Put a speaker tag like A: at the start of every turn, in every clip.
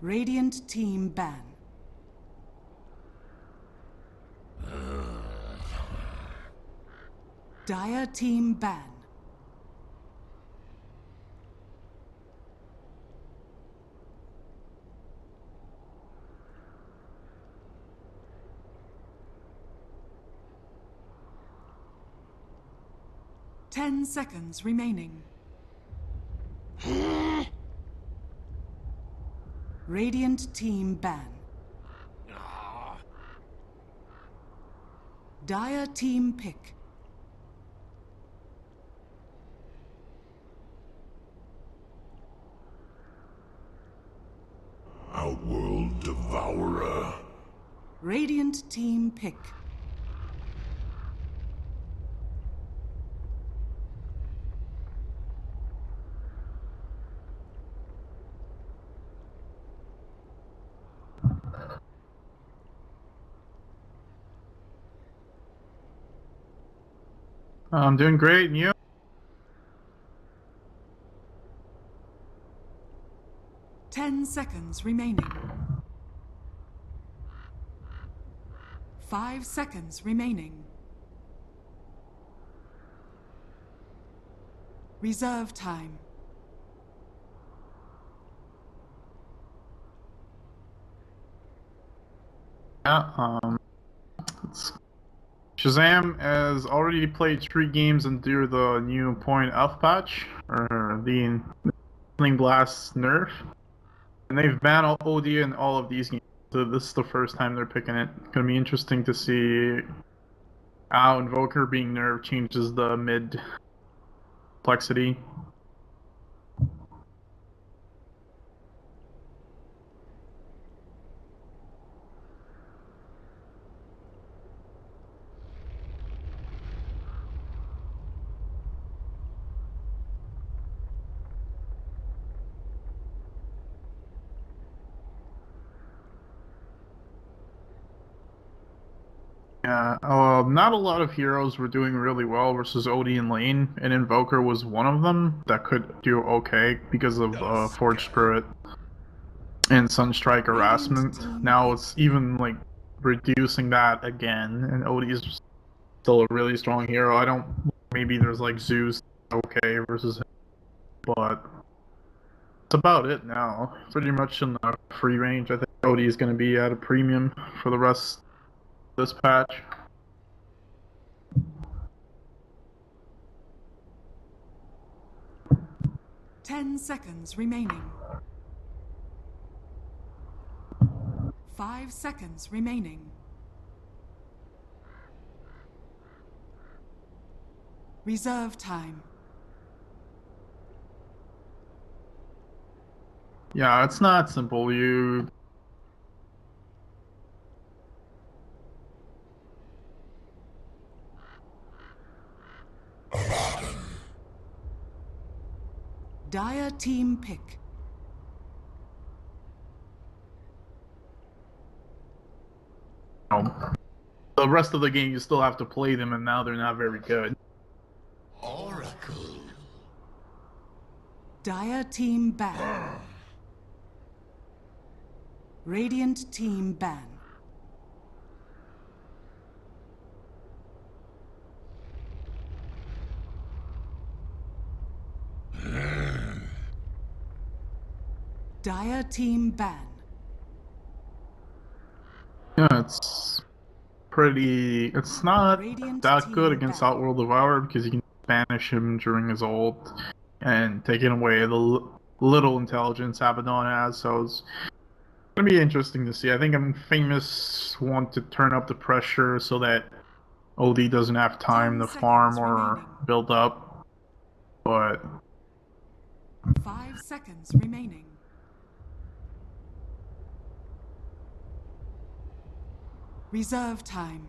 A: Radiant team ban. Dire team ban. Ten seconds remaining. Radiant team ban. Dire team pick.
B: Outworld Devourer.
A: Radiant team pick.
C: I'm doing great, and you?
A: Ten seconds remaining. 5 seconds remaining. Reserve time.
C: Yeah, Shazam has already played 3 games under the new point F patch, or the Sling Blast nerf, and they've banned OD in all of these games, so this is the first time they're picking it. It's gonna be interesting to see how Invoker being nerfed changes the mid complexity. Yeah, not a lot of heroes were doing really well versus OD in lane, and Invoker was one of them that could do okay because of Forge Spirit and Sunstrike harassment. Now it's even like reducing that again, and OD is still a really strong hero. I don't. Maybe there's like Zeus okay versus him, but that's about it now. Pretty much in the free range. I think OD is going to be at a premium for the rest of this patch.
A: Ten seconds remaining. 5 seconds remaining. Reserve time.
C: Yeah, it's not simple. You
A: Dire team pick.
C: the rest of the game you still have to play them, and now they're not very good.
B: Oracle.
A: Dire team ban. Radiant team ban. Dire team ban.
C: Yeah, it's pretty. It's not
A: Radiant
C: that
A: team
C: good against
A: ban.
C: Outworld Devourer because you can banish him during his ult and taking away the little intelligence Abaddon has. So it's gonna be interesting to see. I think Famous want to turn up the pressure so that OD doesn't have time
A: 10
C: to farm
A: seconds
C: or
A: remaining.
C: build up, but
A: 5 seconds remaining. Reserve time.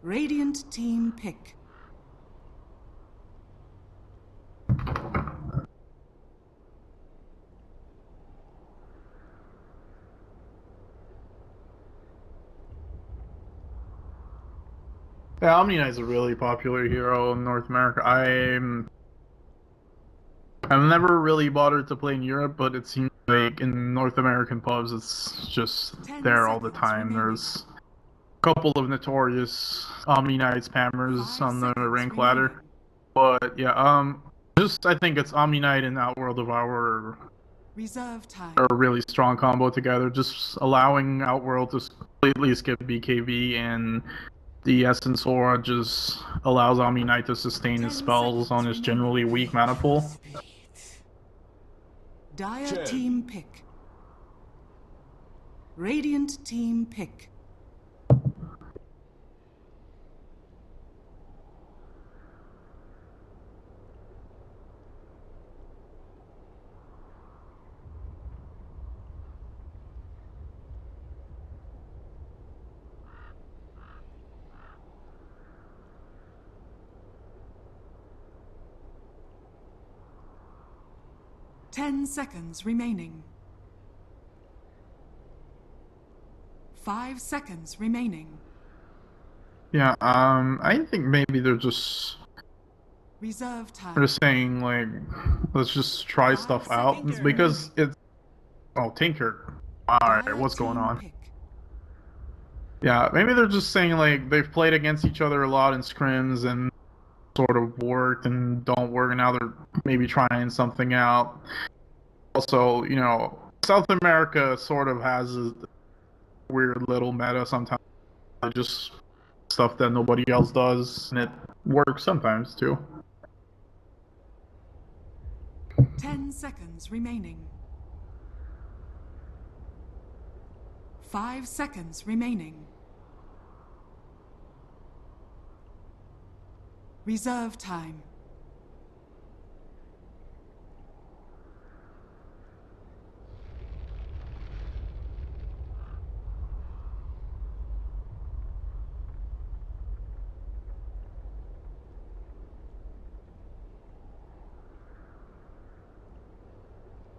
A: Radiant team pick.
C: Yeah, Omni Knight's a really popular hero in North America. I've never really bothered to play in Europe, but it seems like in North American pubs, it's just
A: 10
C: there all the
A: seconds
C: time.
A: remaining.
C: There's a couple of notorious Omni Knight spammers
A: 5
C: on the
A: seconds
C: rank
A: remaining.
C: ladder. But yeah, just I think it's Omni Knight and Outworld Devourer
A: Reserve time.
C: are a really strong combo together. Just allowing Outworld to completely skip BKB and the Essence Aura just allows Omni Knight to sustain his
A: 10
C: spells on
A: seconds
C: his
A: remaining.
C: generally weak mana pool.
A: Dire
B: 10.
A: team pick. Radiant team pick. Ten seconds remaining. 5 seconds remaining.
C: Yeah, I think maybe they're just
A: Reserve time.
C: they're saying like, let's just try
A: 5
C: stuff out
A: seconds
C: because it's Tinker. Alright,
A: Dire
C: what's going
A: team
C: on?
A: pick.
C: Yeah, maybe they're just saying like they've played against each other a lot in scrims and sort of worked and don't work, and now they're maybe trying something out. Also, South America sort of has a weird little meta sometimes, just stuff that nobody else does, and it works sometimes too.
A: 10 seconds remaining. 5 seconds remaining. Reserve time.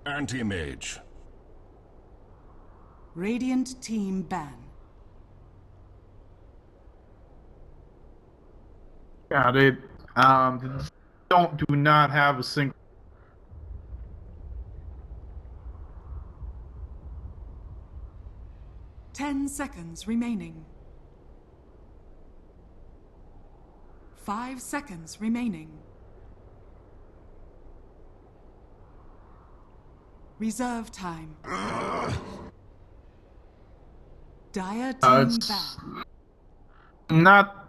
B: Anti-mage.
A: Radiant team ban.
C: Yeah, they do not have a single.
A: 10 seconds remaining. 5 seconds remaining. Reserve time. Dire team
C: It's
A: ban.
C: not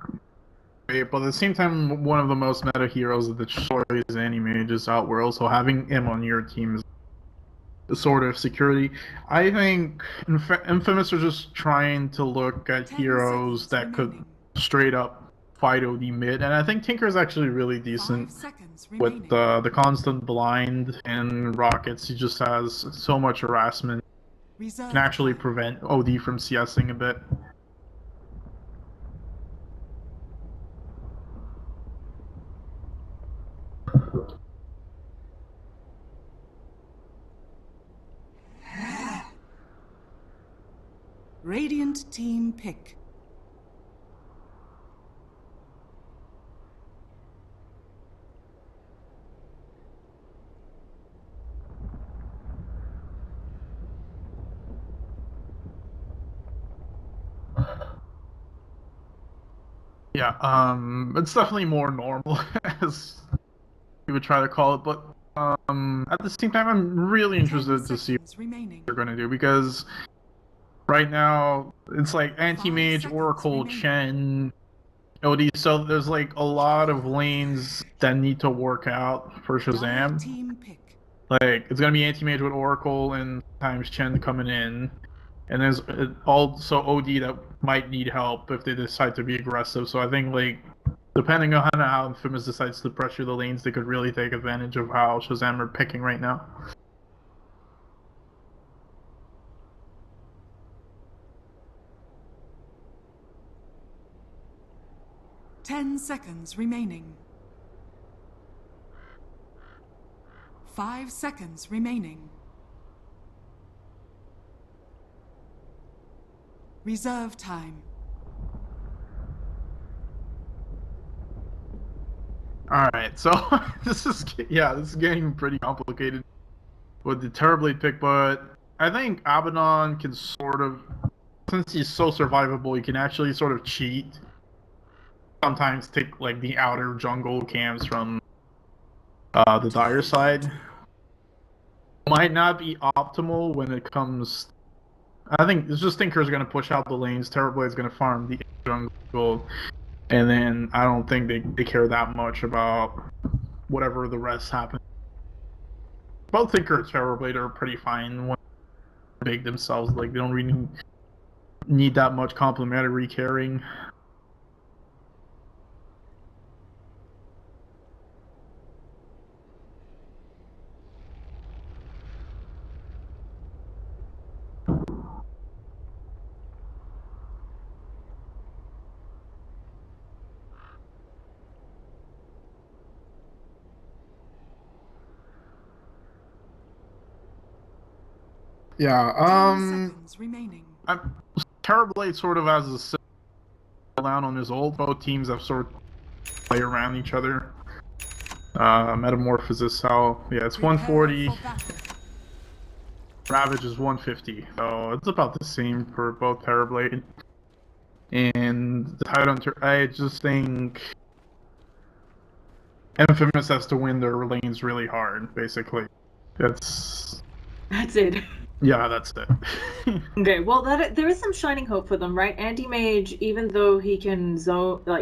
C: great, but at the same time, one of the most meta heroes of the story is Anti-Mage is Outworld, so having him on your team is a sort of security. I think Infamous are just trying to look at
A: 10
C: heroes
A: seconds
C: that could
A: remaining.
C: straight up fight OD mid, and I think Tinker is actually really
A: 5
C: decent
A: seconds
C: with
A: remaining.
C: the constant blind and rockets. He just has so much harassment,
A: Reserve
C: can actually
A: time.
C: prevent OD from CSing a bit.
A: Radiant team pick.
C: Yeah, it's definitely more normal, as we would try to call it, but at the same time, I'm really
A: 10
C: interested to see what
A: seconds remaining.
C: they're gonna do, because right now it's like
A: 5
C: Anti-Mage,
A: seconds
C: Oracle,
A: remaining.
C: Chen, OD, so there's like a lot of lanes that need to work out for
A: Dire
C: Shazam.
A: team pick.
C: Like, it's gonna be Anti-Mage with Oracle and sometimes Chen coming in. And there's also OD that might need help if they decide to be aggressive. So I think, like, depending on how Infamous decides to pressure the lanes, they could really take advantage of how Shazam are picking right now.
A: Ten seconds remaining. 5 seconds remaining. Reserve time.
C: it. So this is getting pretty complicated with the Terrorblade pick, but I think Abaddon can sort of, since he's so survivable, he can actually sort of cheat. Sometimes take like the outer jungle camps from the dire side. Might not be optimal when it comes. I think it's just Tinker's gonna push out the lanes. Terrorblade's gonna farm the jungle, and then I don't think they care that much about whatever the rest happen. Both Tinker and Terrorblade are pretty fine when they make themselves. Like they don't really need that much complementary carrying. Yeah,
A: 10 seconds remaining.
C: Terrorblade sort of has a down on his ult. Both teams have sort of play around each other. Metamorphosis, how it's 140. Ravage is 150, so it's about the same for both Terrorblade. And the Tidehunter, I just think Infamous has to win their lanes really hard, basically. That's
D: it.
C: Yeah, that's it.
D: Okay, well, there is some shining hope for them, right? Anti-Mage, even though he can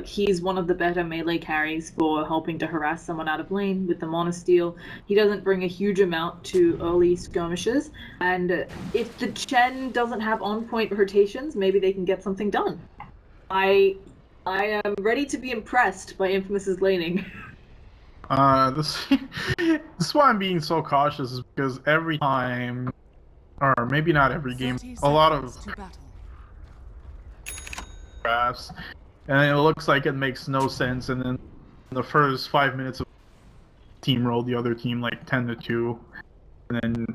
D: he's one of the better melee carries for helping to harass someone out of lane with the Monosteel. He doesn't bring a huge amount to early skirmishes, and if the Chen doesn't have on-point rotations, maybe they can get something done. I am ready to be impressed by Infamous's laning.
C: This is why I'm being so cautious, is because every time, or maybe not every game, a lot of drafts, and it looks like it makes no sense, and then the first 5 minutes of team roll the other team like 10-2, and then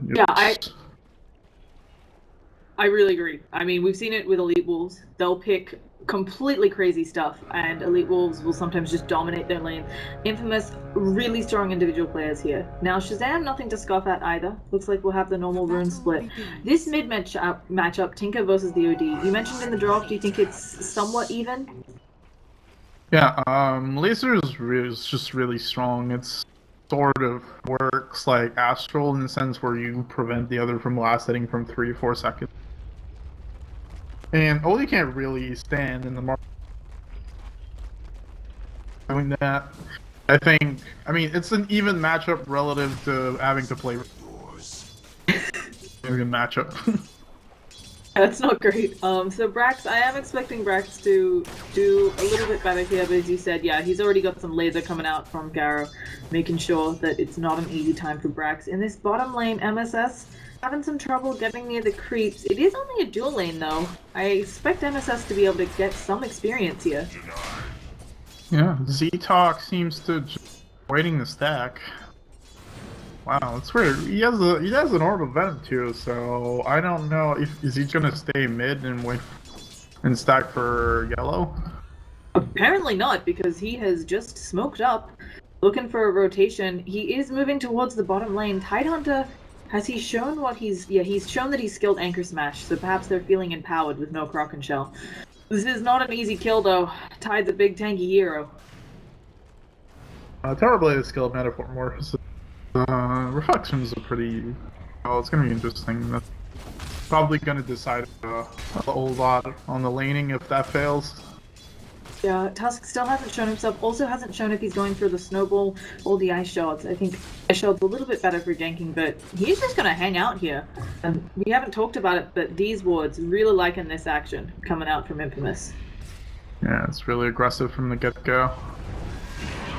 D: I really agree. I mean, we've seen it with Elite Wolves. They'll pick completely crazy stuff, and Elite Wolves will sometimes just dominate their lane. Infamous, really strong individual players here. Now, Shazam, nothing to scoff at either. Looks like we'll have the normal rune split. This mid matchup, Tinker versus the OD. You mentioned in the draft, do you think it's somewhat even?
C: Yeah, Laser is just really strong. It's sort of works like Astral in the sense where you prevent the other from last hitting from 3 to 4 seconds. And Oli can't really stand in the market doing that. I mean, it's an even matchup relative to having to play even matchup.
D: That's not great. So Brax, I am expecting Brax to do a little bit better here, but as you said, yeah, he's already got some laser coming out from Garo, making sure that it's not an easy time for Brax. In this bottom lane, MSS having some trouble getting near the creeps. It is only a dual lane though. I expect MSS to be able to get some experience here.
C: Yeah, Z-Talk seems to just waiting the stack. Wow, it's weird. He has an Orb of Venom too, so I don't know if is he gonna stay mid and wait and stack for yellow?
D: Apparently not, because he has just smoked up, looking for a rotation. He is moving towards the bottom lane. Tidehunter, has he shown what he's shown that he's skilled Anchor Smash, so perhaps they're feeling empowered with no Croc and Shell. This is not an easy kill though. Tide's a big tanky hero.
C: Terrorblade is skilled Metamorphosis. Reflection's a pretty... Oh, it's gonna be interesting. That's probably gonna decide a whole lot on the laning if that fails.
D: Yeah, Tusk still hasn't shown himself, also hasn't shown if he's going for the snowball or the ice shards. I think ice shards a little bit better for ganking, but he's just gonna hang out here. And we haven't talked about it, but these wards really liking this action coming out from Infamous.
C: Yeah, it's really aggressive from the get-go.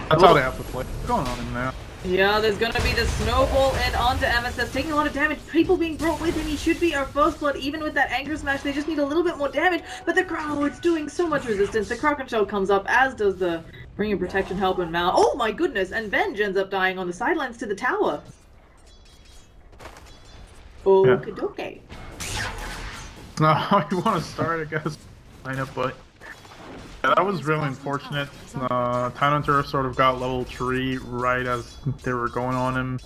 C: That's how they have to play. What's going on in there?
D: Yeah, there's gonna be the snowball and onto MSS, taking a lot of damage. People being brought with him. He should be our first blood, even with that Anchor Smash. They just need a little bit more damage, but the it's doing so much resistance. The Croc and Shell comes up, as does the Bringing Protection Help and Mal. Oh my goodness, and Venge ends up dying on the sidelines to the tower. Okie-dokie.
C: No, how you want to start, I guess. Lineup, but Yeah, that was really unfortunate. Tidehunter sort of got level 3 right as they were going on him.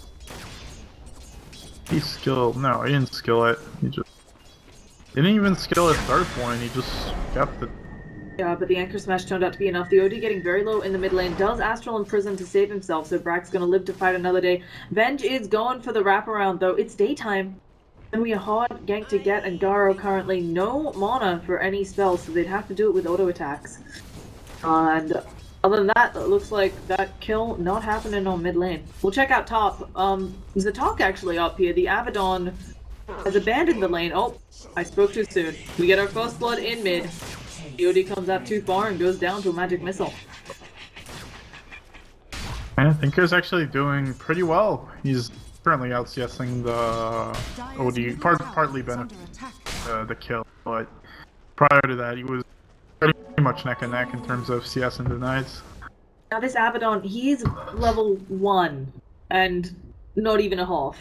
C: He no, he didn't skill it. He just didn't even skill his third point, he just kept it.
D: Yeah, but the Anchor Smash turned out to be enough. The OD getting very low in the mid lane does Astral Imprison to save himself, so Brack's gonna live to fight another day. Venge is going for the wraparound though. It's daytime. And we a hard gank to get, and Garo currently no mana for any spells, so they'd have to do it with auto attacks. And other than that, it looks like that kill not happening on mid lane. We'll check out top. Zatok actually up here. The Abaddon has abandoned the lane. Oh, I spoke too soon. We get our first blood in mid. EOD comes out too far and goes down to a magic missile.
C: I think he's actually doing pretty well. He's currently out CSing the OD, partly benefit the kill, but prior to that he was pretty much neck and neck in terms of CS and denies.
D: Now this Abaddon, he's level 1 and not even a half.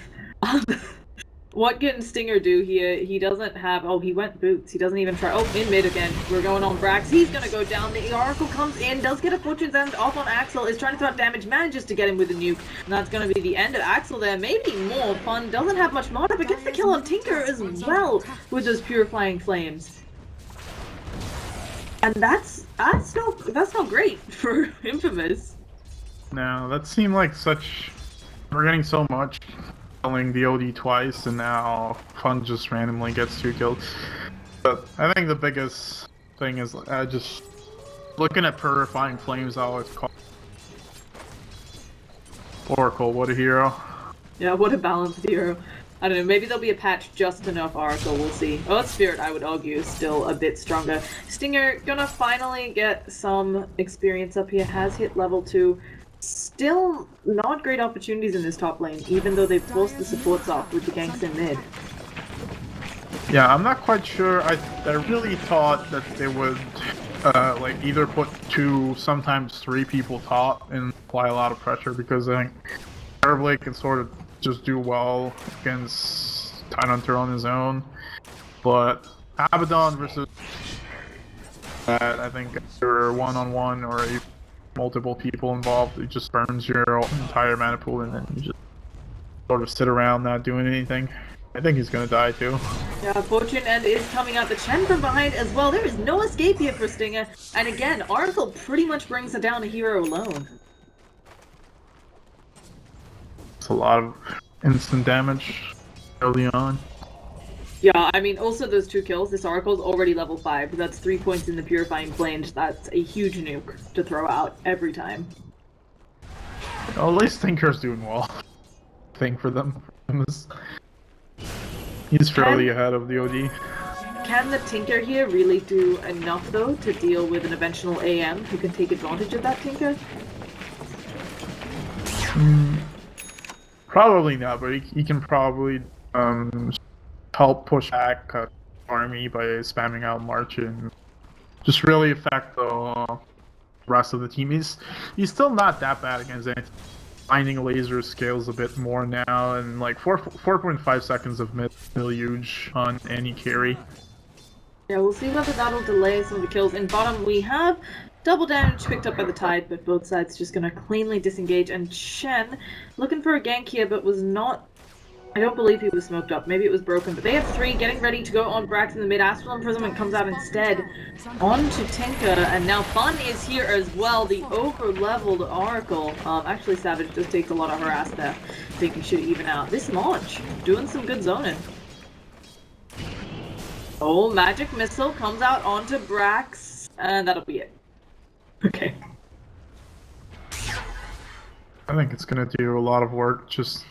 D: What can Stinger do here? He doesn't have... Oh, he went boots. He doesn't even try... Oh, in mid again. We're going on Brax. He's gonna go down. The Oracle comes in, does get a Fortune's End off on Axel, is trying to throw out damage, manages to get him with a nuke. And that's gonna be the end of Axel there. Maybe more fun. Doesn't have much mana, but gets the kill on Tinker as well with those Purifying Flames. And that's not great for Infamous.
C: No, that seemed like such... We're getting so much... killing the OD twice, and now Fun just randomly gets 2 kills. But I think the biggest thing is just looking at Purifying Flames. I always call Oracle. What a hero!
D: Yeah, what a balanced hero. I don't know. Maybe there'll be a patch just to nerf Oracle. We'll see. Oh, Spirit, I would argue, is still a bit stronger. Stinger gonna finally get some experience up here. Has hit level 2. Still not great opportunities in this top lane, even though they've forced the supports off with the ganks in mid.
C: Yeah, I'm not quite sure. I really thought that they would like either put 2, sometimes 3 people top and apply a lot of pressure, because I think Terrorblade can sort of just do well against Tidehunter on his own. But Abaddon versus that, I think they're one-on-one or multiple people involved, it just burns your entire mana pool, and then you just sort of sit around not doing anything. I think he's gonna die too.
D: Yeah, Fortune End is coming out. The Chen from behind as well. There is no escape here for Stinger. And again, Oracle pretty much brings it down a hero alone.
C: It's a lot of instant damage early on.
D: Yeah, I mean, also those 2 kills. This Oracle's already level 5. That's 3 points in the Purifying Flames. That's a huge nuke to throw out every time.
C: Well, at least Tinker's doing well. Thing for them. He's fairly ahead of the OD.
D: Can the Tinker here really do enough, though, to deal with an eventual AM who can take advantage of that Tinker?
C: Probably not, but he can probably help push back army by spamming out March and just really affect the rest of the team. He's still not that bad against anything. Finding laser scales a bit more now, and like 4.5 seconds of mid still huge on any carry.
D: Yeah, we'll see whether that'll delay some of the kills. In bottom, we have double damage picked up by the Tide, but both sides just gonna cleanly disengage. And Shen looking for a gank here, but was not... I don't believe he was smoked up. Maybe it was broken. But they have 3 getting ready to go on Brax in the mid. Astral Imprisonment comes out instead onto Tinker. And now Fun is here as well. The over-leveled Oracle. Actually, Savage just takes a lot of harass there. Thinking should even out. This launch doing some good zoning. Oh, Magic Missile comes out onto Brax. And that'll be it. Okay.
C: I think it's gonna do a lot of work just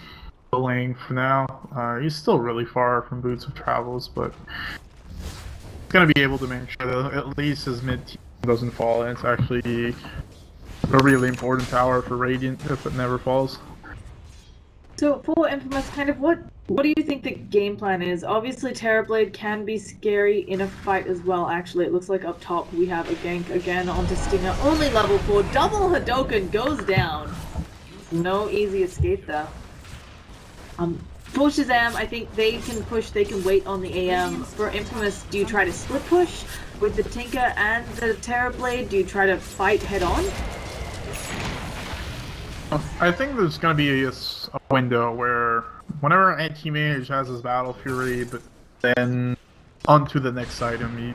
C: delaying for now. He's still really far from Boots of Travels, but he's gonna be able to make sure that at least his mid team doesn't fall, and it's actually a really important tower for Radiant if it never falls.
D: So for Infamous, kind of what do you think the game plan is? Obviously Terrorblade can be scary in a fight as well. Actually, it looks like up top we have a gank again onto Stinger. Only level 4. Double Hadoken goes down. No easy escape though. For Shazam, I think they can push, they can wait on the AM. For Infamous, do you try to split push with the Tinker and the Terrorblade? Do you try to fight head on?
C: I think there's going to be a window where whenever anti-mage has his Battle Fury, but then onto the next item, you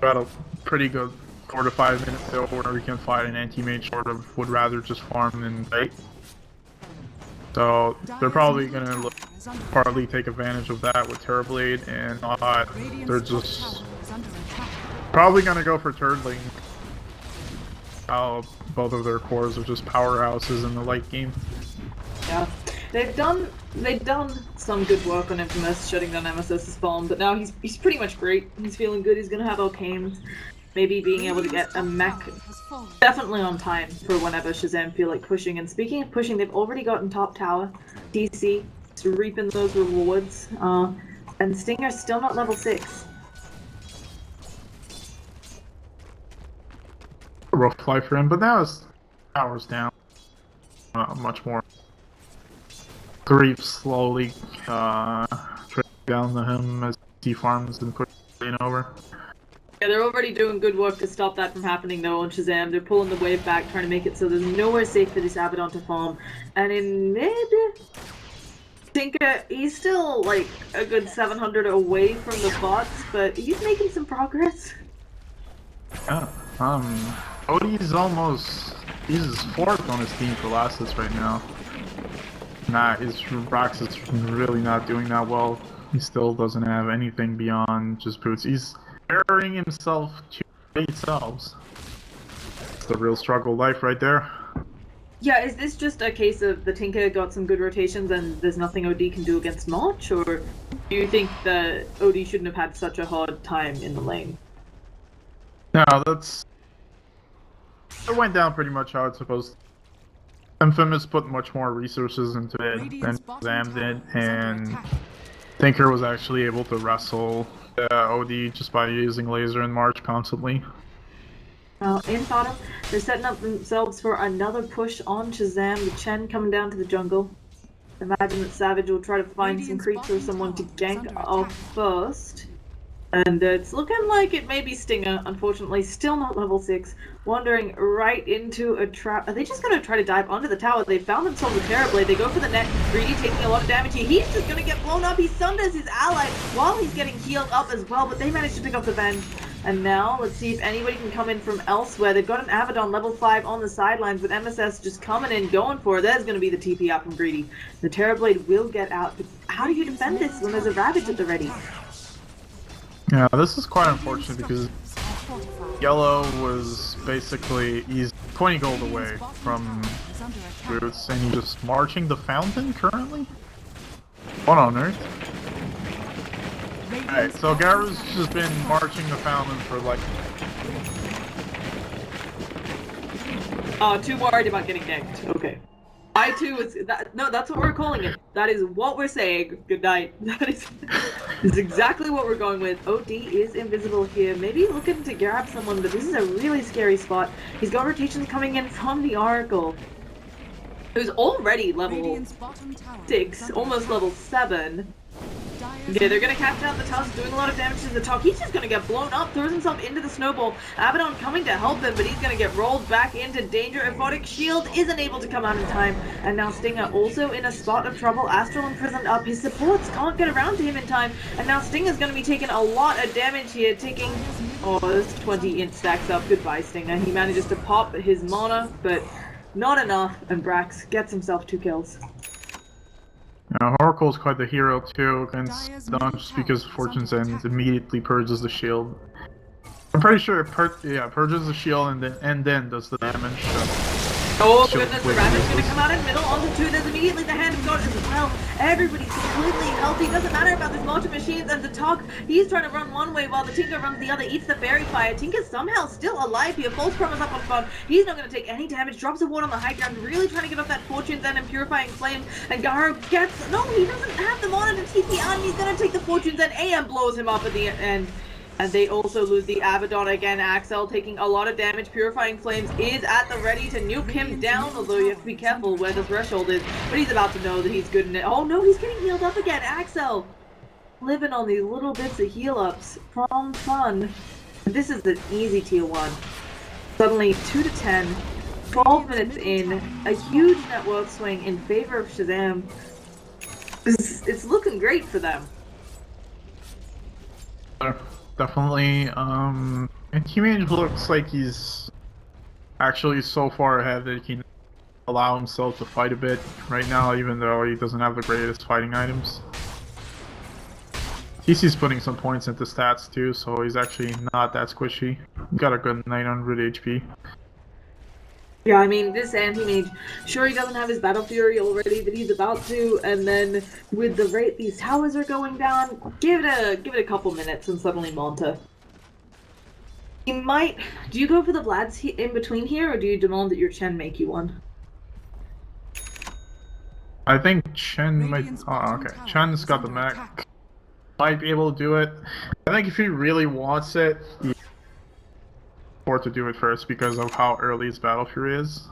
C: got a pretty good 4 to 5 minute fill where you can fight an anti-mage sort of would rather just farm than fight. So they're probably going to partly take advantage of that with Terrorblade, and they're just probably going to go for third lane. Both of their cores are just powerhouses in the late game.
D: Yeah, they've done some good work on Infamous, shutting down MSS's farm, but now he's pretty much great. He's feeling good. He's gonna have Arcanes, maybe being able to get a mech definitely on time for whenever Shazam feel like pushing. And speaking of pushing, they've already gotten top tower, DC, reaping those rewards, and Stinger's still not level 6.
C: Rough life for him, but now his power's down much more. Creep slowly down to him as he farms and pushes over.
D: Yeah, they're already doing good work to stop that from happening though on Shazam. They're pulling the wave back, trying to make it so there's nowhere safe for this Abaddon to farm. And in mid, Tinker, he's still like a good 700 away from the bots, but he's making some progress.
C: Yeah, Odie's he's 4th on his team for last hits right now. His Rox is really not doing that well. He still doesn't have anything beyond just boots. He's carrying himself to 8 selves. It's the real struggle life right there.
D: Yeah, is this just a case of the Tinker got some good rotations and there's nothing OD can do against March, or do you think that OD shouldn't have had such a hard time in the lane?
C: No, it went down pretty much how it's supposed to. Infamous put much more resources into it than Shazam did, and Tinker was actually able to wrestle OD just by using laser and March constantly.
D: In bottom, they're setting up themselves for another push on Shazam, with Chen coming down to the jungle. Imagine that Savage will try to find some creeps or someone to gank off first. And it's looking like it may be Stinger, unfortunately, still not level 6, wandering right into a trap. Are they just going to try to dive onto the tower? They found themselves a Terrorblade, they go for the net, Greedy taking a lot of damage here. He's just going to get blown up, he sunders his ally while he's getting healed up as well, but they managed to pick up the Venge. And now, let's see if anybody can come in from elsewhere. They've got an Abaddon level 5 on the sidelines, with MSS just coming in, going for it. There's going to be the TP out from Greedy. The Terrorblade will get out, but how do you defend this when there's a Ravage at the ready?
C: Yeah, this is quite unfortunate because Yellow was basically, he's 20 gold away from Boots, and he's just marching the fountain currently? What on earth? Alright, so Garu's just been marching the fountain for like...
D: Too worried about getting ganked. Okay. I too was no, that's what we're calling it. That is what we're saying. Good night. That is exactly what we're going with. OD is invisible here. Maybe looking to grab someone, but this is a really scary spot. He's got rotations coming in from the Oracle, who's already level 6, almost level 7. Okay, they're gonna catch out the Tusk, doing a lot of damage to the top. He's just gonna get blown up, throws himself into the snowball. Abaddon coming to help him, but he's gonna get rolled back into danger. Aphotic Shield isn't able to come out in time. And now Stinger also in a spot of trouble. Astral imprisoned up. His supports can't get around to him in time. And now Stinger's gonna be taking a lot of damage here, taking... Oh, there's 20 int stacks up. Goodbye, Stinger. He manages to pop his mana, but not enough. And Brax gets himself 2 kills.
C: Oracle's quite the hero too against Dawn, just because Fortune's End immediately purges the shield. I'm pretty sure it purges the shield and then does the damage.
D: Oh goodness, the Ravage gonna come out in middle onto 2. There's immediately the Hand of God as well. Everybody's completely healthy. Doesn't matter about this multi machines and the talk. He's trying to run one way while the Tinker runs the other. Eats the Fairy Fire. Tinker's somehow still alive here. False Promise up on front. He's not gonna take any damage. Drops a ward on the high ground. Really trying to get off that Fortune's End and Purifying Flame. And Garu gets... No, he doesn't have the mana to TP on. He's gonna take the Fortune's End. AM blows him up at the end. And they also lose the Abaddon again. Axel taking a lot of damage. Purifying Flames is at the ready to nuke him down, although you have to be careful where the threshold is. But he's about to know that he's good in it. Oh no, he's getting healed up again. Axel living on these little bits of heal ups from fun. This is an easy tier 1. Suddenly 2 to 10, 12 minutes in, a huge net worth swing in favor of Shazam. It's looking great for them.
C: Definitely, and Teammate looks like he's actually so far ahead that he can allow himself to fight a bit right now, even though he doesn't have the greatest fighting items. TC's putting some points into stats too, so he's actually not that squishy. He's got a good 900 HP.
D: Yeah, I mean, this anti-mage, sure he doesn't have his Battle Fury already, but he's about to, and then with the rate these towers are going down, give it a couple minutes and suddenly Monta. You might... Do you go for the Vlads in between here, or do you demand that your Chen make you one?
C: I think Chen might... Oh, okay. Chen's got the mech. Might be able to do it. I think if he really wants it, he can afford to do it first because of how early his Battle Fury is.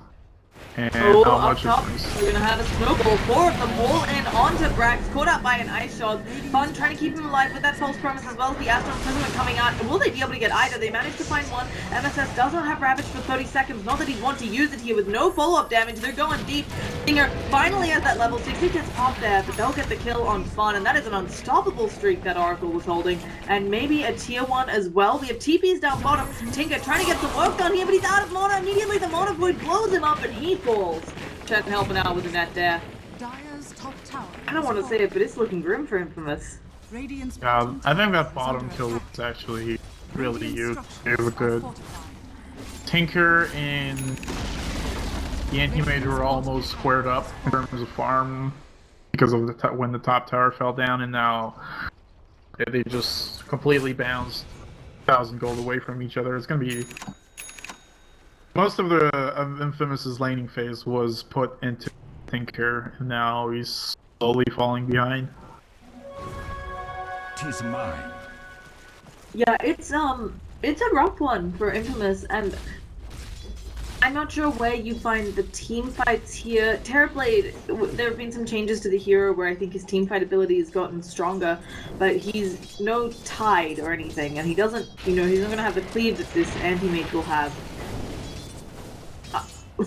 C: And how much
D: top, we're gonna have a snowball. 4 of them all in onto Brax, caught out by an ice shot. Fun trying to keep him alive with that false promise as well as the Astral Imprisonment coming out. Will they be able to get either? They managed to find one. MSS does not have Ravage for 30 seconds. Not that he'd want to use it here with no follow-up damage. They're going deep. Stinger finally has that level 6. He gets popped there, but they'll get the kill on Fun. And that is an unstoppable streak that Oracle was holding. And maybe a tier 1 as well. We have TPs down bottom. Tinker trying to get some work done here, but he's out of mana. Immediately the Mana Void blows him up and he falls. Chen helping out with the net there.
A: Dire's top tower.
D: I don't want to say it, but it's looking grim for Infamous.
A: Radiant's
C: Yeah, I think that bottom kill was actually really huge. They were good. Tinker and the Anti-Mage were almost squared up in terms of farm because of the when the top tower fell down, and now they just completely bounced 1,000 gold away from each other. It's gonna be... Most of the Infamous's laning phase was put into Tinker, and now he's slowly falling behind.
B: 'Tis mine.
D: Yeah, it's a rough one for Infamous, and I'm not sure where you find the team fights here. Terrorblade, there have been some changes to the hero where I think his team fight ability has gotten stronger, but he's no Tide or anything, and he doesn't, he's not gonna have the cleave that this anti-mage will have.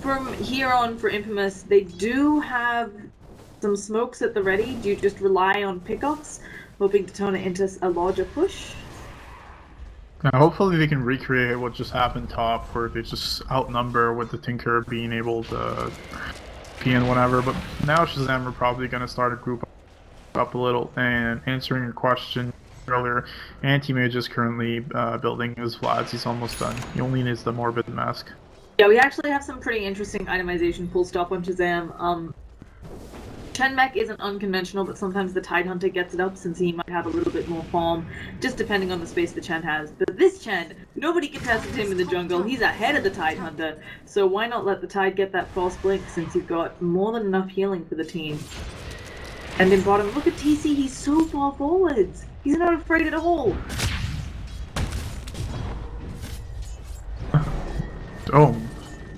D: From here on for Infamous, they do have some smokes at the ready. Do you just rely on pickoffs, hoping to turn it into a larger push?
C: Now, hopefully they can recreate what just happened top, where they just outnumber with the Tinker being able to PN whatever, but now Shazam are probably going to start a group up a little, and answering your question earlier, Anti-Mage is currently building his Vlads. He's almost done. He only needs the Morbid Mask.
D: Yeah, we actually have some pretty interesting itemization full stop on Shazam. Chen Mech isn't unconventional, but sometimes the Tide Hunter gets it up since he might have a little bit more farm, just depending on the space the Chen has. But this Chen, nobody contested him in the jungle. He's ahead of the Tide Hunter, so why not let the Tide get that false blink since you've got more than enough healing for the team. And in bottom, look at TC, he's so far forwards. He's not afraid at all.
C: Oh.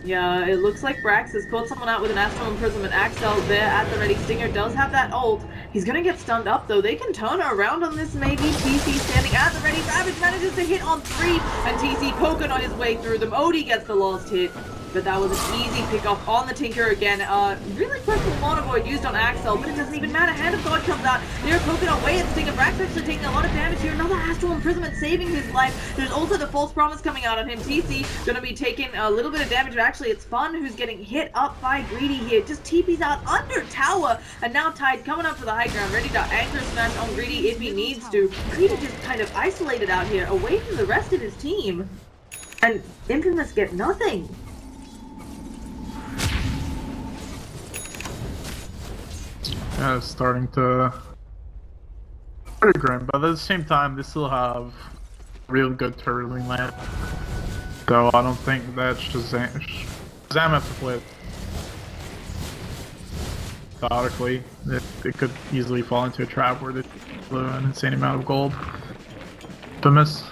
D: Yeah, it looks like Brax has caught someone out with an Astral Imprisonment. Axel there at the ready. Stinger does have that ult. He's gonna get stunned up though. They can turn around on this maybe. TC standing at the ready. Ravage manages to hit on 3, and TC poking on his way through them. Odie gets the last hit. But that was an easy pick-off on the Tinker again. Really quick with Mana Void used on Axel, but it doesn't even matter. Hand of God comes out. They're poking away at Stinger. Brax actually taking a lot of damage here. Another Astral Imprisonment saving his life. There's also the False Promise coming out on him. TC gonna be taking a little bit of damage, but actually it's Fun who's getting hit up by Greedy here. Just TP's out under tower, and now Tide coming up to the high ground, ready to anchor smash on Greedy if he needs to. Greedy just kind of isolated out here, away from the rest of his team. And Infamous get nothing.
C: Yeah, it's starting to pretty grim, but at the same time, they still have real good turtling land. So I don't think that Shazam has to play it methodically. It could easily fall into a trap where they blow an insane amount of gold. Infamous.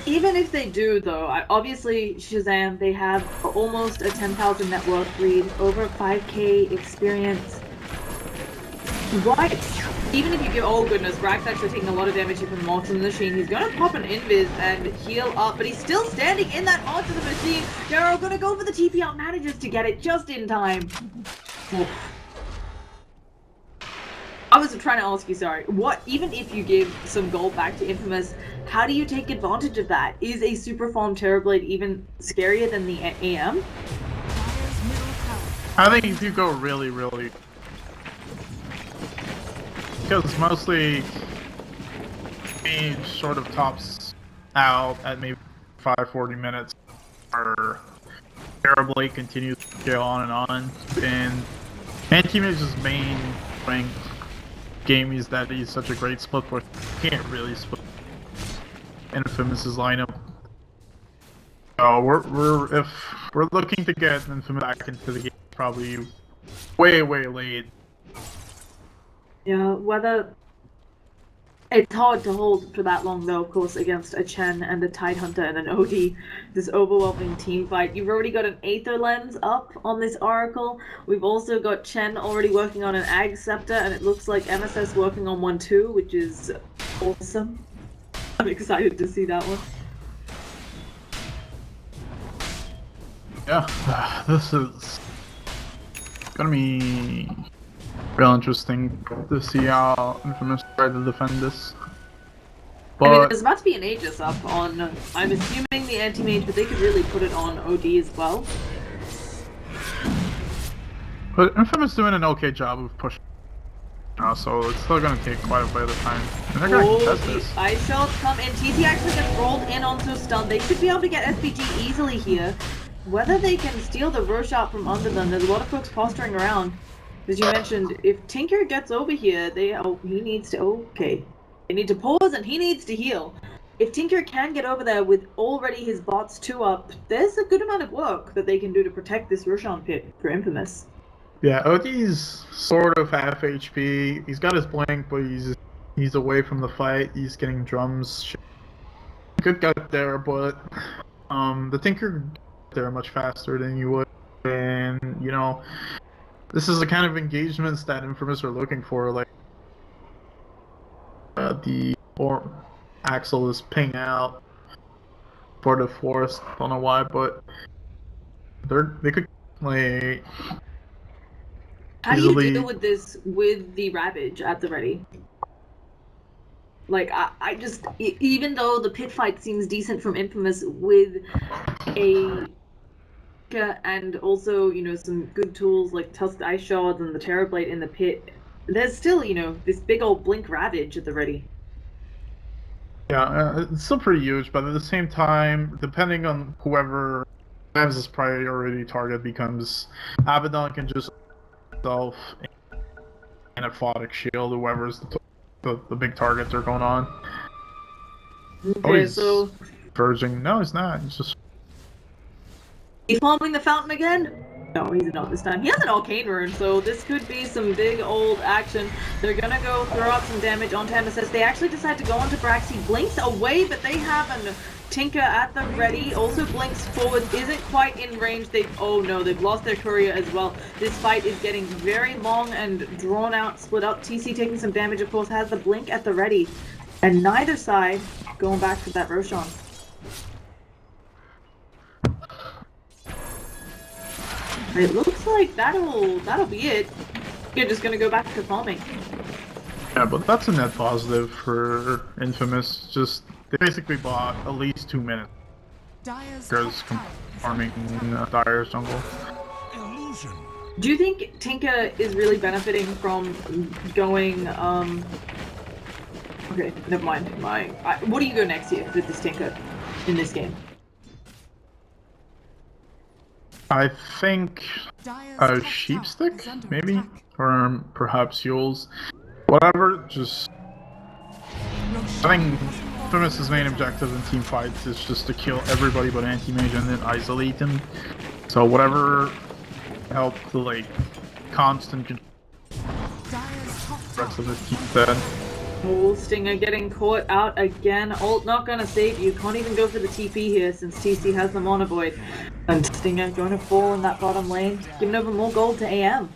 D: Even if they do, though, obviously Shazam, they have almost a 10,000 net worth lead, over 5k experience. Why? Even if you give, oh goodness, Brack's actually taking a lot of damage here from the Monster in the Machine. He's going to pop an Invis and heal up, but he's still standing in that Monster of the Machine. They're going to go for the TP out, manages to get it just in time. Oh. I was trying to ask you, sorry, what, even if you give some gold back to Infamous, how do you take advantage of that? Is a super farm Terrorblade even scarier than the AM?
C: I think if you go really, really... Because mostly Mage sort of tops out at maybe 5-40 minutes, or Terrorblade continues to go on, and Anti-Mage's main rank game is that he's such a great split push. Can't really split Infamous's lineup. So if we're looking to get Infamous back into the game, probably way late.
D: Yeah, whether it's hard to hold for that long though, of course, against a Chen and a Tidehunter and an OD, this overwhelming team fight. You've already got an Aether Lens up on this Oracle. We've also got Chen already working on an Ag Scepter, and it looks like MSS working on one too, which is awesome. I'm excited to see that one.
C: Yeah, this is gonna be real interesting to see how Infamous try to defend this. But
D: I mean, there's about to be an Aegis up on, I'm assuming the Anti-Mage, but they could really put it on OD as well.
C: But Infamous doing an okay job of pushing, so it's still gonna take quite a bit of time. And they're gonna contest this.
D: Ice Shells come in. TC actually gets rolled in onto a stun. They should be able to get SPG easily here. Whether they can steal the rush out from under them, there's a lot of folks posturing around. As you mentioned, if Tinker gets over here, he needs to, okay. They need to pause and he needs to heal. If Tinker can get over there with already his bots 2 up, there's a good amount of work that they can do to protect this Roshan pit for Infamous.
C: Yeah, OD's sort of half HP. He's got his blink, but he's away from the fight. He's getting drums. Good gut there, but the Tinker there much faster than you would, and you know, this is the kind of engagements that Infamous are looking for. Like the Axel is ping out for the forest. Don't know why, but they could play.
D: How do you deal with this with the Ravage at the ready? Like, I just, even though the pit fight seems decent from Infamous with a, and also, you know, some good tools like Tusked Ice Shards and the Terrorblade in the pit, there's still, you know, this big old Blink Ravage at the ready.
C: Yeah, it's still pretty huge, but at the same time, depending on whoever has his priority target becomes, Abaddon can just self and a Photic Shield, whoever's the big targets are going on.
D: Okay,
C: he's
D: so
C: verging. No, he's not. He's just.
D: He's following the fountain again? No, he's not this time. He has an Arcane Rune, so this could be some big old action. They're gonna go throw out some damage onto MSS. They actually decide to go onto Brax. He blinks away, but they have an Tinker at the ready. Also blinks forward, isn't quite in range. Oh no, they've lost their courier as well. This fight is getting very long and drawn out, split up. TC taking some damage, of course, has the blink at the ready. And neither side going back to that Roshan. It looks like that'll be it. You're just gonna go back to farming.
C: Yeah, but that's a net positive for Infamous. Just they basically bought at least 2 minutes. Because farming in Dire's jungle.
D: Do you think Tinker is really benefiting from going? Okay, never mind. What do you go next here with this Tinker in this game?
C: I think a sheep stick, maybe, or perhaps Yules. Whatever, just. I think Infamous' main objective in team fights is just to kill everybody but Anti-Mage and then isolate him. So whatever help to like constant control the rest of his team dead.
D: Oh, Stinger getting caught out again. Ult not gonna save you. Can't even go for the TP here since TC has the Mana Void. And Stinger going to fall in that bottom lane, giving over more gold to AM.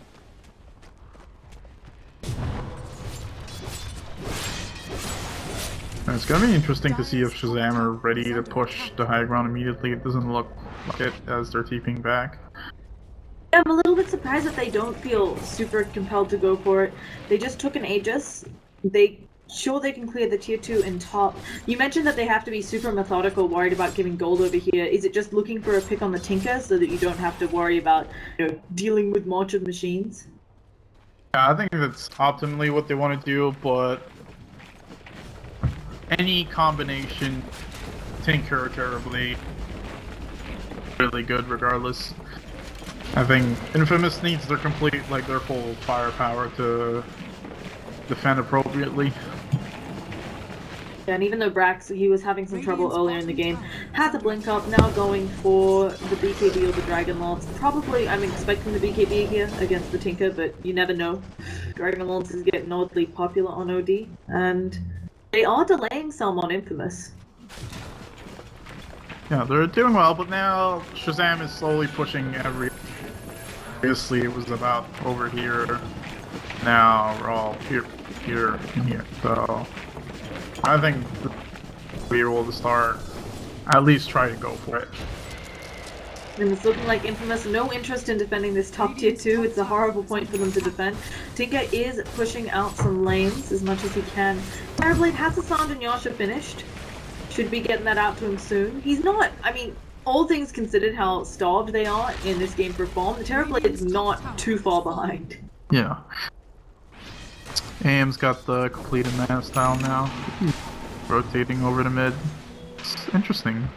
C: It's gonna be interesting to see if Shazam are ready to push the high ground immediately. It doesn't look like it as they're TPing back.
D: Yeah, I'm a little bit surprised that they don't feel super compelled to go for it. They just took an Aegis. They can clear the tier 2 in top. You mentioned that they have to be super methodical, worried about giving gold over here. Is it just looking for a pick on the Tinker so that you don't have to worry about, dealing with March of Machines?
C: Yeah, I think that's optimally what they want to do, but any combination, Tinker terribly, really good regardless. I think Infamous needs their their full firepower to defend appropriately.
D: Yeah, and even though Brax, he was having some trouble earlier in the game, had the blink up, now going for the BKB or the Dragon Lance. Probably, I'm expecting the BKB here against the Tinker, but you never know. Dragon Lance is getting oddly popular on OD, and they are delaying some on Infamous.
C: Yeah, they're doing well, but now Shazam is slowly pushing every... Previously it was about over here, now we're all here, and here, so... I think we will to start, at least try to go for it.
D: And it's looking like Infamous, no interest in defending this top tier 2. It's a horrible point for them to defend. Tinker is pushing out some lanes as much as he can. Terrorblade has the Sand and Yasha finished. Should be getting that out to him soon. He's not, all things considered how starved they are in this game for farm, the Terrorblade is not too far behind.
C: Yeah. AM's got the completed mana style now. Rotating over to mid. It's interesting.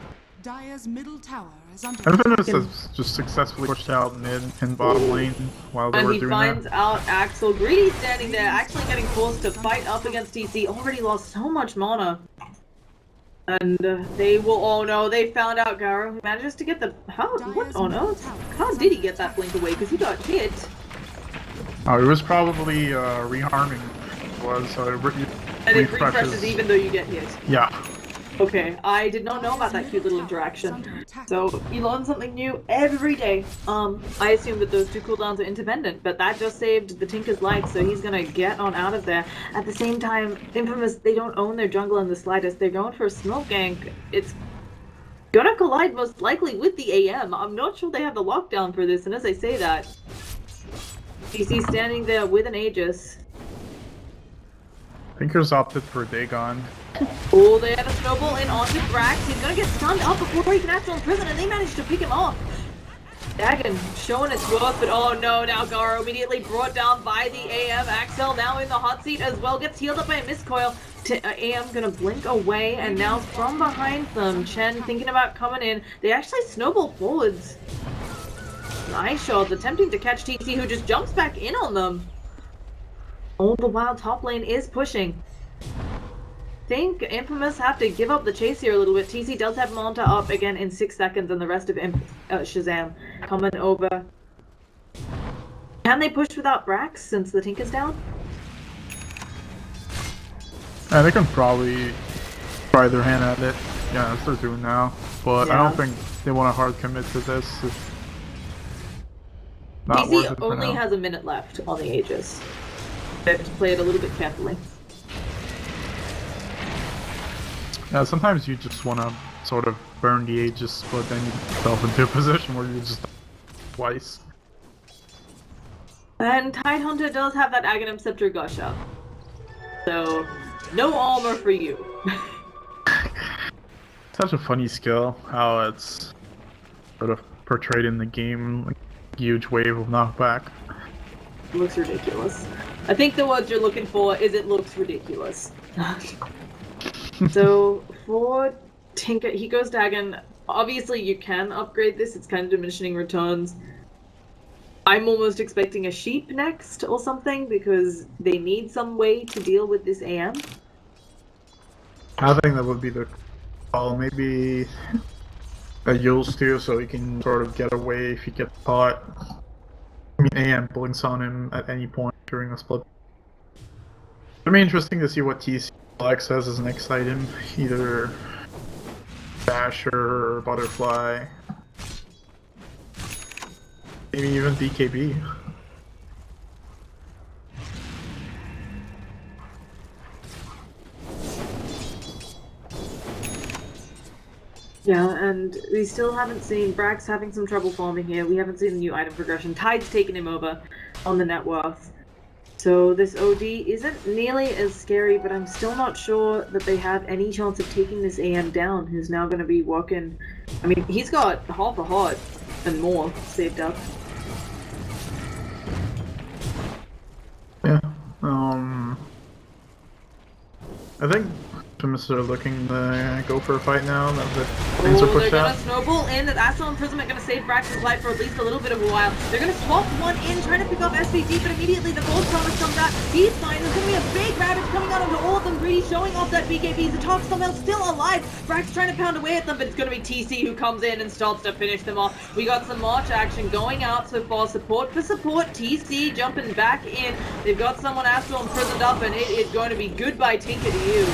A: Dire's middle tower is under
C: Infamous has just successfully pushed out mid and bottom lane while they were doing that.
D: And he finds out Axel. Greedy standing there, actually getting forced to fight up against TC. Already lost so much mana. And they will, oh no, they found out Garo. He manages to get the, what on earth? How did he get that blink away? Because he got hit.
C: Oh, it was probably reharming.
D: And it refreshes even though you get hit.
C: Yeah.
D: Okay, I did not know about that cute little interaction. So, you learn something new every day. I assume that those two cooldowns are independent, but that just saved the Tinker's life, so he's gonna get on out of there. At the same time, Infamous, they don't own their jungle in the slightest. They're going for a smoke gank. It's gonna collide most likely with the AM. I'm not sure they have the lockdown for this, and as I say that, DC standing there with an Aegis.
C: Tinker's opted for Dagon.
D: Oh, they had a snowball in onto Brax. He's gonna get stunned up before he can actually imprison, and they managed to pick him off. Dagon showing its worth, but oh no, now Garo immediately brought down by the AM. Axel now in the hot seat as well, gets healed up by a miscoil. AM gonna blink away, and now from behind them, Chen thinking about coming in. They actually snowball forwards. Nice shot, attempting to catch TC, who just jumps back in on them. All the while, top lane is pushing. Think Infamous have to give up the chase here a little bit. TC does have Manta up again in 6 seconds, and the rest of Shazam coming over. Can they push without Brax since the Tinker's down?
C: Yeah, they can probably try their hand at it. Yeah, that's what they're doing now. But yeah. I don't think they want to hard commit to this. Not worth
D: TC
C: it for
D: only
C: now.
D: has a minute left on the Aegis. They have to play it a little bit carefully.
C: Yeah, sometimes you just want to sort of burn the Aegis, but then you get yourself into a position where you just twice.
D: And Tidehunter does have that Aghanim Scepter gush up. So, no armor for you.
C: Such a funny skill, how it's sort of portrayed in the game, like a huge wave of knockback.
D: It looks ridiculous. I think the words you're looking for is it looks ridiculous. So, for Tinker, he goes Dagon. Obviously, you can upgrade this. It's kind of diminishing returns. I'm almost expecting a sheep next or something because they need some way to deal with this AM.
C: I think that would be the call. Maybe a Yules too, so he can sort of get away if he gets caught. I mean, AM blinks on him at any point during the split. It'll be interesting to see what TC Flex has as next item. Either Basher or Butterfly. Maybe even BKB.
D: Yeah, and we still haven't seen Brax having some trouble farming here. We haven't seen the new item progression. Tide's taken him over on the net worth. So this OD isn't nearly as scary, but I'm still not sure that they have any chance of taking this AM down, who's now going to be working. I mean, he's got half a heart and more saved up.
C: Yeah. I think Infamous are looking to go for a fight now. That the things are
D: They're
C: pushed
D: gonna
C: out.
D: snowball in. That Astral Imprisonment gonna save Brax's life for at least a little bit of a while. They're gonna swap one in, trying to pick up SVG, but immediately the Gold Promise comes out. He's fine. There's gonna be a big ravage coming out onto all of them. Greedy showing off that BKB. The talk somehow still alive. Brax trying to pound away at them, but it's gonna be TC who comes in and starts to finish them off. We got some March action going out so far. Support for support. TC jumping back in. They've got someone Astral imprisoned up, and it is going to be goodbye Tinker to you.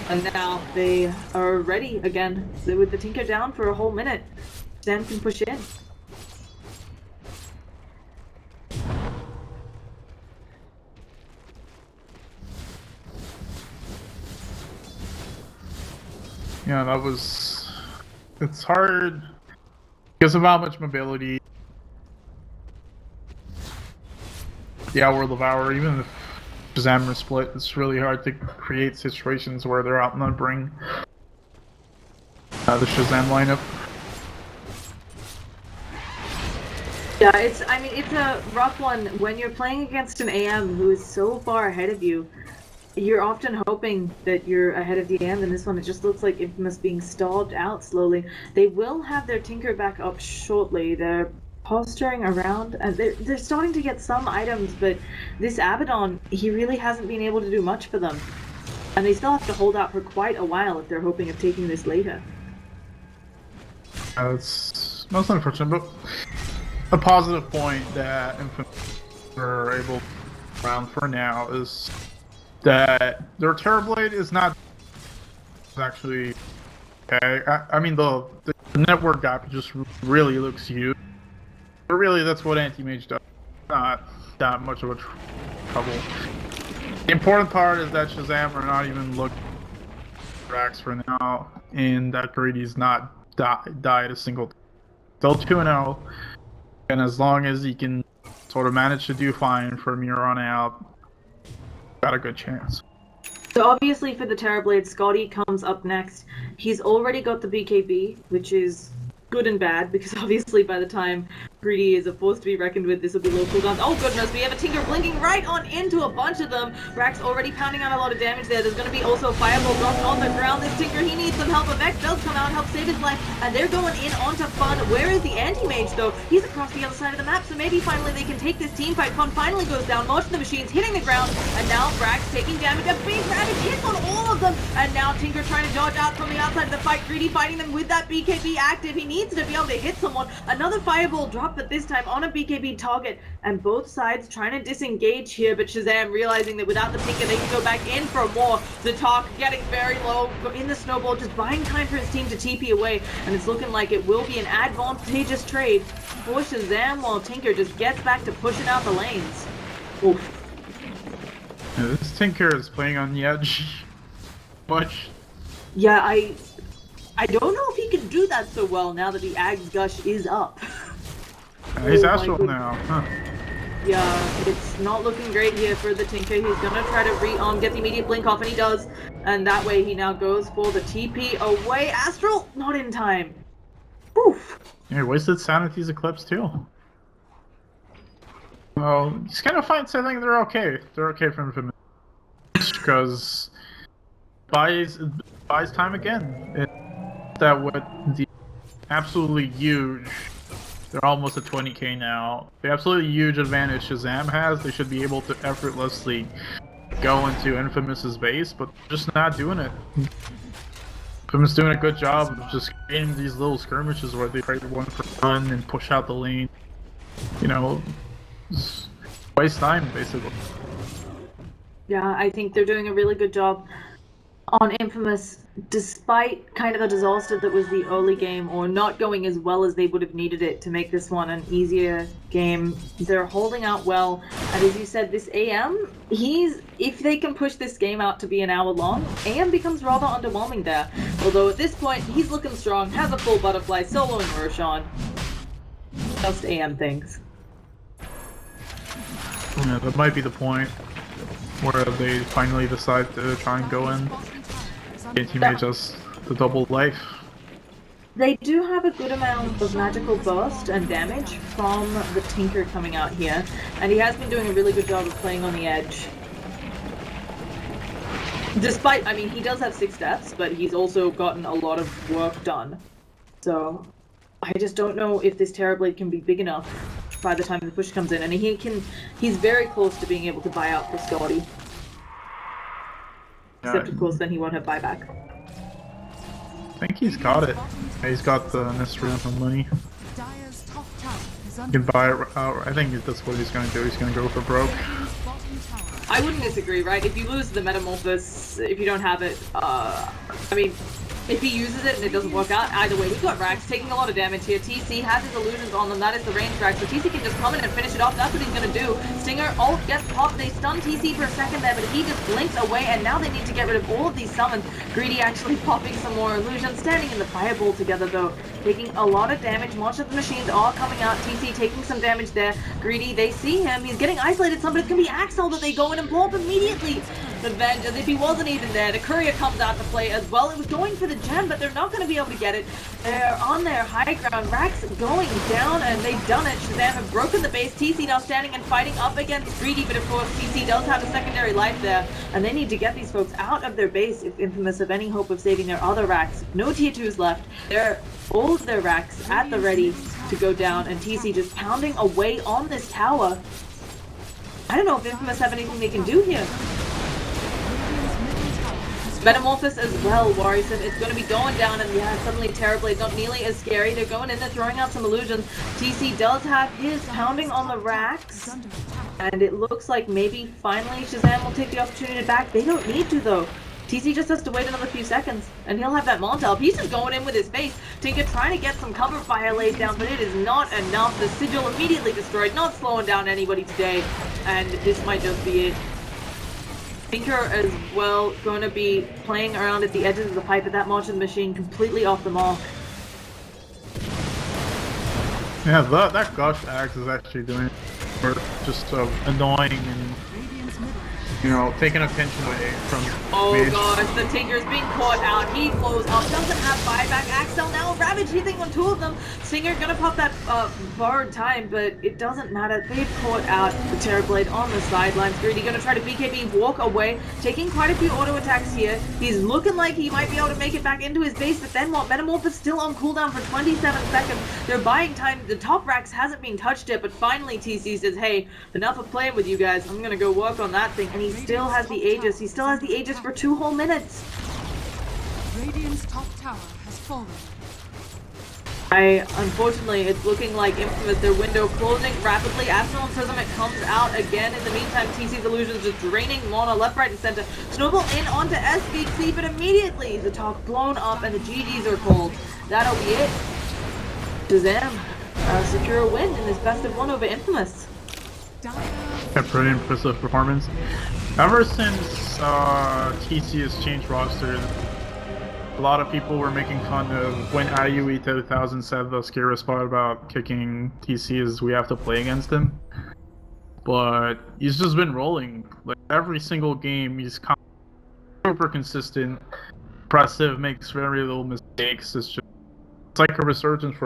D: And now they are ready again. So with the Tinker down for a whole minute, Sam can push in.
C: Yeah, that was... It's hard because of how much mobility the Outworld of Hour, even if Shazam are split, it's really hard to create situations where they're outnumbering the Shazam lineup.
D: Yeah, it's a rough one. When you're playing against an AM who is so far ahead of you, you're often hoping that you're ahead of the AM. In this one, it just looks like Infamous being stalled out slowly. They will have their Tinker back up shortly. They're posturing around, and they're starting to get some items, but this Abaddon, he really hasn't been able to do much for them. And they still have to hold out for quite a while if they're hoping of taking this later.
C: It's most unfortunate, but a positive point that Infamous are able to around for now is that their Terrorblade is not actually okay. I mean, the network gap just really looks huge. But really, that's what Anti-Mage does. Not that much of a trouble. The important part is that Shazam are not even looking at Drax for now, and that Greedy's not died a single time. Still 2-0, and as long as he can sort of manage to do fine from here on out, got a good chance.
D: So obviously for the Terrorblade, Scotty comes up next. He's already got the BKB, which is good and bad, because obviously by the time Greedy is a force to be reckoned with, this will be low cooldowns. Oh goodness, we have a Tinker blinking right on into a bunch of them. Brax already pounding out a lot of damage there. There's going to be also a Fireball dropped on the ground. This Tinker, he needs some help. A Vex does come out and help save his life, and they're going in onto Fun. Where is the Anti-Mage though? He's across the other side of the map, so maybe finally they can take this team fight. Fun finally goes down. Most of the machines hitting the ground, and now Brax taking damage. A big ravage hits on all of them, and now Tinker trying to dodge out from the outside of the fight. Greedy fighting them with that BKB active. He needs to be able to hit someone. Another Fireball drop, but this time on a BKB target, and both sides trying to disengage here, but Shazam realizing that without the Tinker they can go back in for more. The talk getting very low in the snowball, just buying time for his team to TP away, and it's looking like it will be an advantageous trade for Shazam while Tinker just gets back to pushing out the lanes. Oof.
C: Yeah, this Tinker is playing on the edge much.
D: Yeah, I don't know if he can do that so well now that the Ag Gush is up.
C: He's
D: Oh my
C: Astral
D: goodness.
C: now, huh?
D: Yeah, it's not looking great here for the Tinker. He's gonna try to get the immediate blink off, and he does. And that way he now goes for the TP away. Astral, not in time. Oof.
C: Yeah, he wasted Sanity's Eclipse too. Well, he's kind of fine, so I think they're okay. They're okay for him because buys time again. That with the absolutely huge, they're almost at 20k now. The absolutely huge advantage Shazam has, they should be able to effortlessly go into Infamous's base, but just not doing it. Infamous doing a good job of just creating these little skirmishes where they trade one for one and push out the lane. You know, just waste time basically.
D: Yeah, I think they're doing a really good job on Infamous, despite kind of the disaster that was the early game, or not going as well as they would have needed it to make this one an easier game. They're holding out well, and as you said, this AM, if they can push this game out to be an hour long, AM becomes rather underwhelming there. Although at this point, he's looking strong, has a full butterfly, soloing Roshan. Just AM things.
C: Yeah, that might be the point where they finally decide to try and go in. Get teammate just the double life.
D: They do have a good amount of magical burst and damage from the Tinker coming out here, and he has been doing a really good job of playing on the edge. Despite, I mean, he does have 6 deaths, but he's also gotten a lot of work done. So, I just don't know if this Terrorblade can be big enough by the time the push comes in, and he's very close to being able to buy out for Scotty. Except, of course, then he won't have buyback.
C: I think he's got it. Yeah, he's got the necessary amount of money.
A: Dire's top tower is
C: He
A: under
C: can buy it out. I think that's what he's gonna do. He's gonna go for broke.
A: Radiant's bottom tower.
D: I wouldn't disagree, right? If you lose the Metamorphosis, if you don't have it, I mean, if he uses it and it doesn't work out, either way, we've got Rax taking a lot of damage here. TC has his illusions on them, that is the range Rax, so TC can just come in and finish it off, that's what he's gonna do. Stinger ult gets popped, they stun TC for a second there, but he just blinks away, and now they need to get rid of all of these summons. Greedy actually popping some more illusions, standing in the fireball together though, taking a lot of damage. Most of the machines are coming out, TC taking some damage there. Greedy, they see him, he's getting isolated some, but it's gonna be Axel that they go in and blow up immediately. The Venge, as if he wasn't even there. The courier comes out to play as well. It was going for the gem, but they're not going to be able to get it. They're on their high ground. Rax going down, and they've done it. Shazam have broken the base. TC now standing and fighting up against Greedy, but of course TC does have a secondary life there, and they need to get these folks out of their base if Infamous have any hope of saving their other Rax. No tier 2s left. They're all of their Rax at the ready to go down, and TC just pounding away on this tower. I don't know if Infamous have anything they can do here. Metamorphosis as well, Worrisome. It's going to be going down, and yeah, suddenly Terrorblade's not nearly as scary. They're going in there, throwing out some illusions. TC does have his pounding on the racks, and it looks like maybe finally Shazam will take the opportunity to back. They don't need to, though. TC just has to wait another few seconds, and he'll have that Montel. He's just going in with his face. Tinker trying to get some cover fire laid down, but it is not enough. The Sigil immediately destroyed, not slowing down anybody today, and this might just be it. Tinker as well going to be playing around at the edges of the pipe, at that much of the machine completely off the mark.
C: Yeah, that Gush Axe is actually doing work, just annoying and, you know, taking attention away from Mage.
D: Gosh, the Tinker's being caught out. He blows up, doesn't have buyback. Axel now Ravage hitting on 2 of them. Stinger gonna pop that borrowed time, but it doesn't matter. They've caught out the Terrorblade on the sidelines. Greedy gonna try to BKB, walk away, taking quite a few auto attacks here. He's looking like he might be able to make it back into his base, but then what? Metamorph is still on cooldown for 27 seconds. They're buying time. The top racks hasn't been touched yet, but finally TC says, hey, enough of playing with you guys. I'm gonna go work on that thing, and he still has the Aegis. He still has the Aegis for 2 whole minutes.
A: Radiant's top tower has fallen.
D: Unfortunately, it's looking like Infamous, their window closing rapidly. Astral Imprisonment comes out again. In the meantime, TC's illusions just draining mana left, right, and center. Snowball in onto SVC, but immediately the talk blown up and the GGs are called. That'll be it. Shazam secure a win in this best of 1 over Infamous.
C: A pretty impressive performance. Ever since TC has changed roster, a lot of people were making fun of when IUE 2000 said the scary spot about kicking TC is we have to play against him. But he's just been rolling. Like every single game, he's super consistent, impressive, makes very little mistakes. It's like a resurgence for